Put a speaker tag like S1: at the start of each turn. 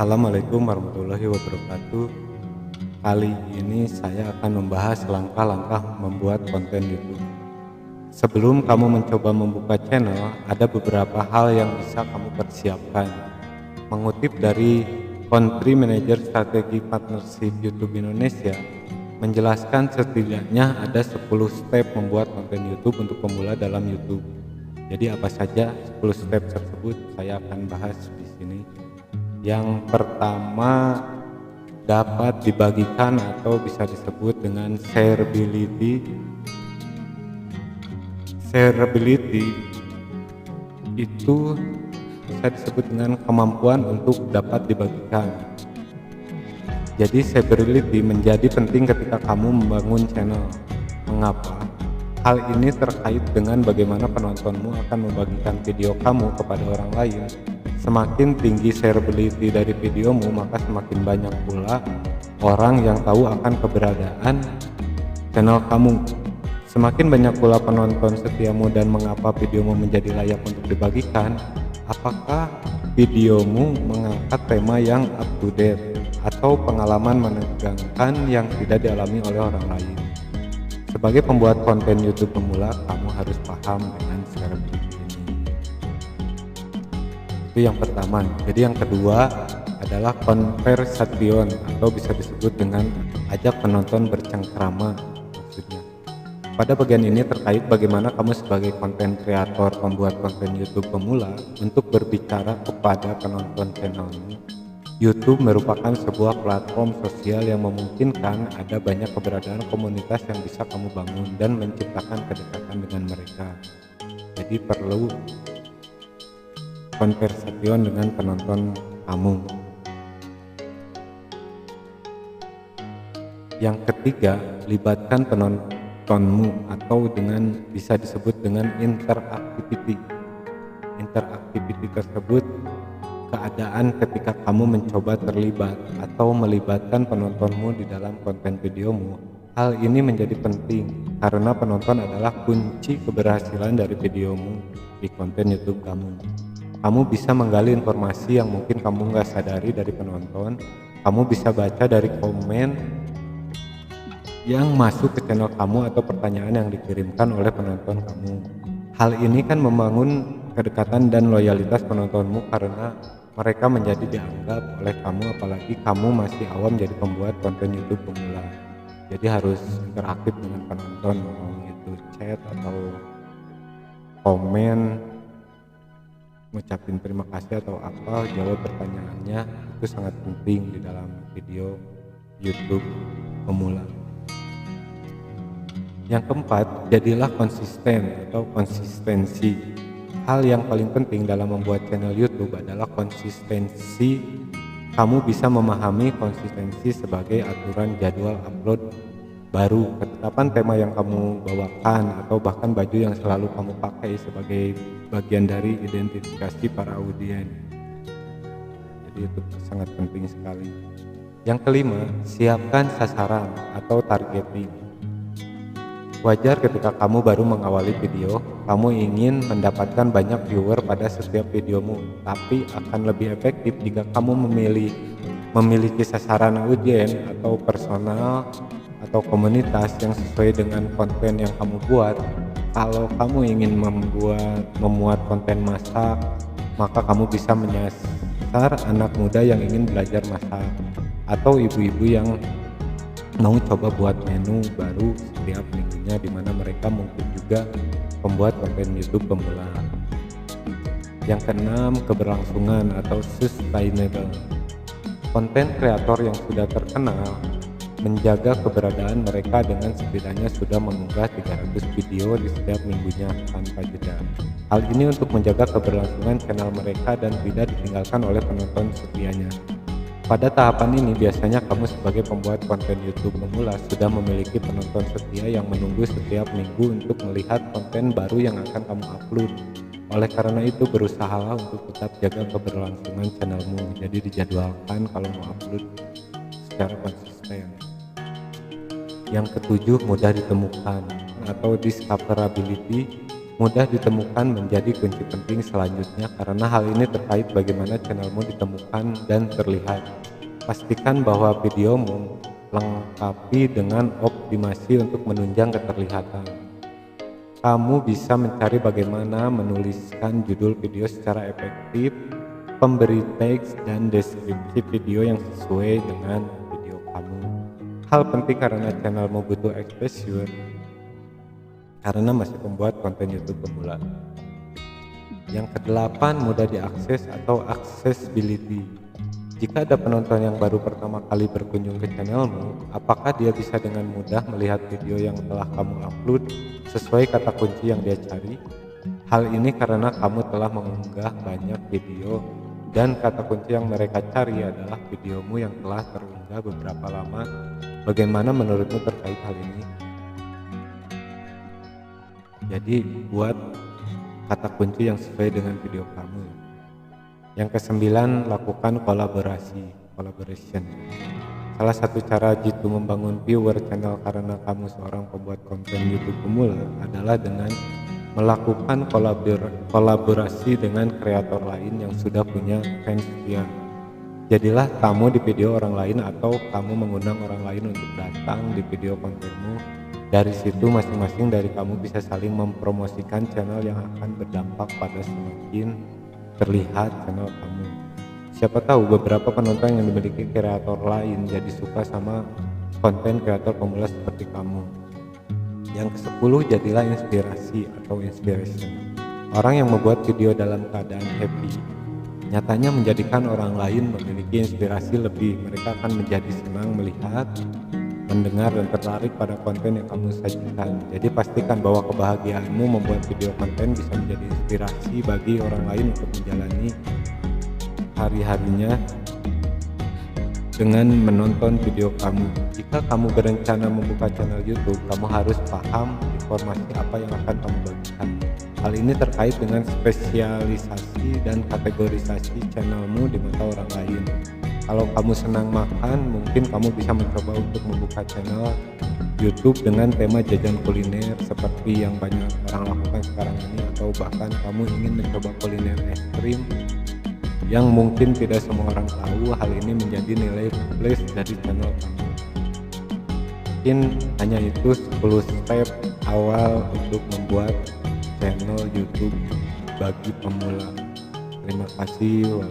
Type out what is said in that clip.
S1: Assalamualaikum warahmatullahi wabarakatuh. Kali ini saya akan membahas langkah-langkah membuat konten YouTube. Sebelum kamu mencoba membuka channel, ada beberapa hal yang bisa kamu persiapkan. Mengutip dari Country Manager Strategi Partnership YouTube Indonesia, menjelaskan setidaknya ada 10 step membuat konten YouTube untuk pemula dalam YouTube. Jadi apa saja 10 step tersebut saya akan bahas di sini. Yang pertama, dapat dibagikan atau bisa disebut dengan shareability. Shareability itu bisa disebut dengan kemampuan untuk dapat dibagikan. Jadi shareability menjadi penting ketika kamu membangun channel. Mengapa? Hal ini terkait dengan bagaimana penontonmu akan membagikan video kamu kepada orang lain. Semakin tinggi shareability dari videomu, maka semakin banyak pula orang yang tahu akan keberadaan channel kamu. Semakin banyak pula penonton setiamu dan mengapa videomu menjadi layak untuk dibagikan. Apakah videomu mengangkat tema yang up to date atau pengalaman menegangkan yang tidak dialami oleh orang lain. Sebagai pembuat konten YouTube pemula, kamu harus paham dengan shareability ini. Itu yang pertama. Jadi yang kedua adalah conversation atau bisa disebut dengan ajak penonton bercengkrama maksudnya. Pada bagian ini terkait bagaimana kamu sebagai konten kreator pembuat konten YouTube pemula untuk berbicara kepada penonton channelmu. YouTube merupakan sebuah platform sosial yang memungkinkan ada banyak keberadaan komunitas yang bisa kamu bangun dan menciptakan kedekatan dengan mereka. Jadi perlu conversation dengan penonton kamu. Yang ketiga, libatkan penontonmu atau dengan bisa disebut dengan interaktiviti. Interaktiviti tersebut keadaan ketika kamu mencoba terlibat atau melibatkan penontonmu di dalam konten videomu. Hal ini menjadi penting karena penonton adalah kunci keberhasilan dari videomu di konten YouTube kamu. Kamu bisa menggali informasi yang mungkin kamu nggak sadari dari penonton. Kamu bisa baca dari komen yang masuk ke channel kamu atau pertanyaan yang dikirimkan oleh penonton kamu. Hal ini kan membangun kedekatan dan loyalitas penontonmu karena mereka menjadi dianggap oleh kamu, apalagi kamu masih awam jadi pembuat konten YouTube pemula. Jadi harus interaktif dengan penonton, mau itu chat atau komen, ngucapin terima kasih atau apa, jawab pertanyaannya, itu sangat penting di dalam video YouTube pemula. Yang keempat, jadilah konsisten atau konsistensi. Hal yang paling penting dalam membuat channel YouTube adalah konsistensi. Kamu bisa memahami konsistensi sebagai aturan jadwal upload baru, ketetapan tema yang kamu bawakan, atau bahkan baju yang selalu kamu pakai sebagai bagian dari identifikasi para audiens. Jadi itu sangat penting sekali. Yang kelima, siapkan sasaran atau targeting. Wajar ketika kamu baru mengawali video, kamu ingin mendapatkan banyak viewer pada setiap videomu, tapi akan lebih efektif jika kamu memiliki sasaran audiens atau personal atau komunitas yang sesuai dengan konten yang kamu buat. Kalau kamu ingin memuat konten masak, maka kamu bisa menyasar anak muda yang ingin belajar masak atau ibu-ibu yang mau coba buat menu baru setiap minggunya, dimana mereka mungkin juga pembuat konten YouTube pemula. Yang keenam, keberlangsungan atau sustainable. Konten kreator yang sudah terkenal menjaga keberadaan mereka dengan setidaknya sudah mengunggah 300 video di setiap minggunya tanpa jeda. Hal ini untuk menjaga keberlangsungan channel mereka dan tidak ditinggalkan oleh penonton setianya. Pada tahapan ini biasanya kamu sebagai pembuat konten YouTube pemula sudah memiliki penonton setia yang menunggu setiap minggu untuk melihat konten baru yang akan kamu upload. Oleh karena itu berusahalah untuk tetap jaga keberlangsungan channelmu, jadi dijadwalkan kalau mau upload secara konsisten. Yang ketujuh, mudah ditemukan atau discoverability. mudah ditemukan menjadi kunci penting selanjutnya karena hal ini terkait bagaimana channelmu ditemukan dan terlihat. Pastikan bahwa videomu lengkapi dengan optimasi untuk menunjang keterlihatan. Kamu bisa mencari bagaimana menuliskan judul video secara efektif, pemberi teks dan deskripsi video yang sesuai dengan video kamu. Hal penting karena channelmu butuh exposure karena masih membuat konten YouTube pemula. Yang kedelapan, mudah diakses atau accessibility. Jika ada penonton yang baru pertama kali berkunjung ke channelmu, apakah dia bisa dengan mudah melihat video yang telah kamu upload sesuai kata kunci yang dia cari? Hal ini karena kamu telah mengunggah banyak video dan kata kunci yang mereka cari adalah videomu yang telah terunggah beberapa lama. Bagaimana menurutmu terkait hal ini? Jadi buat kata kunci yang sesuai dengan video kamu. Yang kesembilan, lakukan collaboration. Salah satu cara jitu membangun viewer channel karena kamu seorang pembuat konten YouTube pemula adalah dengan melakukan kolaborasi dengan kreator lain yang sudah punya fans setia. Jadilah kamu di video orang lain atau kamu mengundang orang lain untuk datang di video kontenmu. Dari situ masing-masing dari kamu bisa saling mempromosikan channel yang akan berdampak pada semakin terlihat channel kamu. Siapa tahu beberapa penonton yang dimiliki kreator lain jadi suka sama konten kreator pemula seperti kamu. Yang ke-10, jadilah inspirasi atau inspiration. Orang yang membuat video dalam keadaan happy nyatanya menjadikan orang lain memiliki inspirasi lebih. Mereka akan menjadi senang melihat, mendengar dan tertarik pada konten yang kamu sajikan. Jadi pastikan bahwa kebahagiaanmu membuat video konten bisa menjadi inspirasi bagi orang lain untuk menjalani hari-harinya dengan menonton video kamu. Jika kamu berencana membuka channel YouTube, kamu harus paham informasi apa yang akan kamu bagikan. Hal ini terkait dengan spesialisasi dan kategorisasi channelmu di mata orang lain. Kalau kamu senang makan, mungkin kamu bisa mencoba untuk membuka channel YouTube dengan tema jajan kuliner seperti yang banyak orang lakukan sekarang ini, atau bahkan kamu ingin mencoba kuliner ekstrim yang mungkin tidak semua orang tahu. Hal ini menjadi nilai plus dari channel kamu. Mungkin hanya itu 10 step awal untuk membuat channel YouTube bagi pemula. Terima kasih.